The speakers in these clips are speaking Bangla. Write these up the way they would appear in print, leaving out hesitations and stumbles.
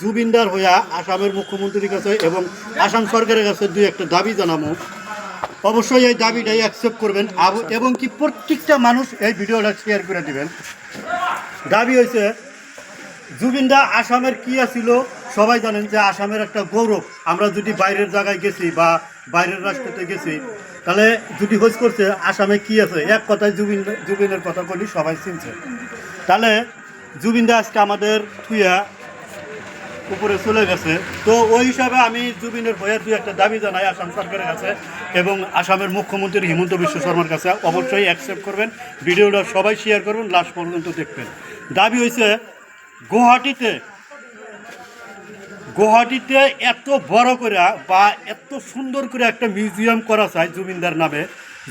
জুবিনদার হইয়া আসামের মুখ্যমন্ত্রীর কাছে এবং আসাম সরকারের কাছে দুই একটা দাবি জানাবো। অবশ্যই এই দাবিটাই অ্যাকসেপ্ট করবেন এবং কি প্রত্যেকটা মানুষ এই ভিডিওটা শেয়ার করে দিবেন। দাবি হয়েছে জুবিনদা আসামের কি আছিল সবাই জানেন যে আসামের একটা গৌরব। আমরা যদি বাইরের জায়গায় গেছি বা বাইরের রাষ্ট্রতে গেছি তাহলে যদি খোঁজ করছে আসামে কি আছে এক কথায় জুবিনের কথা বলি সবাই চিনছে। তাহলে জুবিনদা আজকে আমাদের থুইয়া উপরে চলে গেছে, তো ওই হিসাবে আমি জুবিনের ভয়ের দুই একটা দাবি জানাই আসাম সরকারের কাছে এবং আসামের মুখ্যমন্ত্রী হিমন্ত বিশ্ব শর্মার কাছে। অবশ্যই অ্যাকসেপ্ট করবেন, ভিডিওটা সবাই শেয়ার করবেন, লাস্ট পর্যন্ত দেখবেন। দাবি হয়েছে গুয়াহাটিতে এত বড় করে বা এত সুন্দর করে একটা মিউজিয়াম করা চায় জুবিনদার নামে।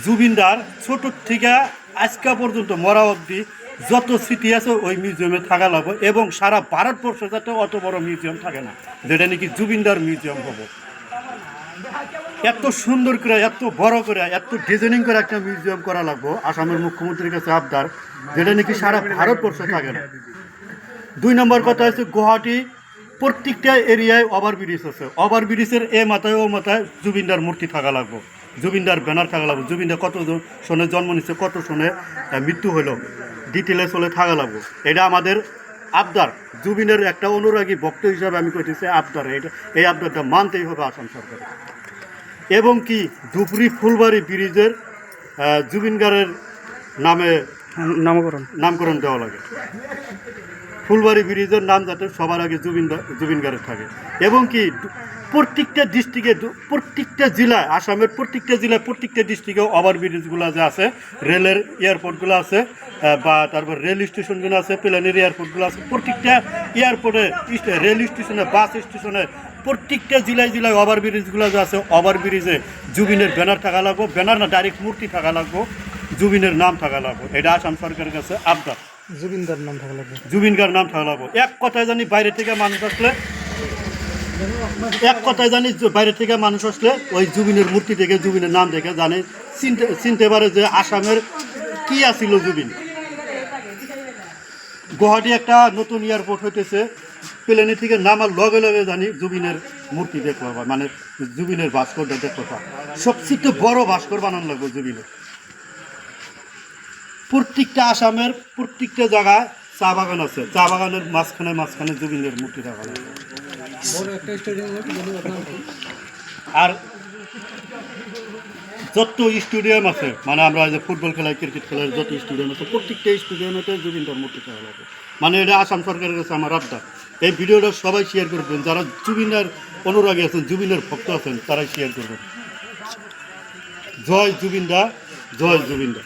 জুবিনদার ছোটোর থেকে আজকা পর্যন্ত মরা অবধি যত স্মৃতি আছে ওই মিউজিয়ামে থাকা লাগবে এবং সারা ভারতবর্ষে যাতে অত বড় মিউজিয়াম থাকে না, যেটা নাকি জুবিনদার মিউজিয়াম হবে। এত সুন্দর করে এত বড় করে এত ডিজাইনিং করে একটা মিউজিয়াম করা লাগবে আসামের মুখ্যমন্ত্রীর কাছে আবদার, যেটা নাকি সারা ভারতবর্ষে থাকে না। 2 নম্বর কথা হচ্ছে গুয়াহাটি প্রত্যেকটা এরিয়ায় ওভারব্রিজ আছে, ওভারব্রিজের এ মাথায় ও মাথায় জুবিনদার মূর্তি থাকা লাগবে, জুবিনদার ব্যানার থাকা লাগবে। জুবিনদার কত সনে জন্ম নিচ্ছে, কত সনে মৃত্যু হলো, ডিটেলে চলে থাকা লাগবে। এটা আমাদের আবদার, জুবিনের একটা অনুরাগী ভক্ত হিসাবে আমি কইতেছি আবদার, এই আবদারটা মানতেই হবে আসাম সরকার। এবং কি ধুপরি ফুলবাড়ি ব্রিজের জুবিন গার্গের নামে নামকরণ দেওয়া লাগে। ফুলবাড়ি ব্রিজের নাম যাতে সবার আগে জুবিন গার্গ থাকে। এবং কি প্রত্যেকটা ডিস্ট্রিক্টে প্রত্যেকটা জেলায় আসামের প্রত্যেকটা জেলায় প্রত্যেকটা ডিস্ট্রিক্টে ওভারব্রিজগুলো যে আছে, রেলের এয়ারপোর্টগুলো আছে বা তারপর রেল স্টেশনগুলো আছে, প্লেনের এয়ারপোর্টগুলো আছে, প্রত্যেকটা এয়ারপোর্টে রেল স্টেশনে বাস স্টেশনে প্রত্যেকটা জেলায় জেলায় ওভারব্রিজগুলো যে আছে ওভারব্রিজে জুবিনের ব্যানার থাকা লাগবো, ব্যানার না ডাইরেক্ট মূর্তি থাকা লাগবো, জুবিনের নাম থাকা লাগবো। এটা আসাম সরকারের কাছে আবদার, জুবিনদার নাম থাকা লাগবে, জুবিনগার নাম থাকা লাগবো। এক কথায় জানি বাইরে থেকে মানুষ আসলে ওই জুবিনের মূর্তি দেখে জুবিনের নাম দেখে জানে চিনতে পারে যে আসামের কি আছিল জুবিন। গুয়াহাটি একটা নতুন এয়ারপোর্ট হইতেছে, প্লেনে থেকে নামার লগে লগে জানি জুবিনের মূর্তি দেখতে পাবা, মানে জুবিনের ভাস্করটা দেখতে পাবা। সবচেয়ে বড় ভাস্কর বানানো লাগবে জুবিনের। প্রত্যেকটা আসামের প্রত্যেকটা জায়গায় চা বাগান আছে, চা বাগানের মাঝখানে জুবিনের মূর্তি থাকা লাগবে। আর যত স্টেডিয়াম আছে, মানে আমরা যে ফুটবল খেলায় ক্রিকেট খেলার যত স্টেডিয়াম আছে প্রত্যেকটা স্টেডিয়ামেতে জুবিনদার মূর্তি থাকা লাগবে। মানে এটা আসাম সরকারের কাছে আমার আবদার। এই ভিডিওটা সবাই শেয়ার করবেন, যারা জুবিনের অনুরাগী আছেন, জুবিনের ভক্ত আছেন, তারাই শেয়ার করবেন। জয় জুবিনদা, জয় জুবিনদা।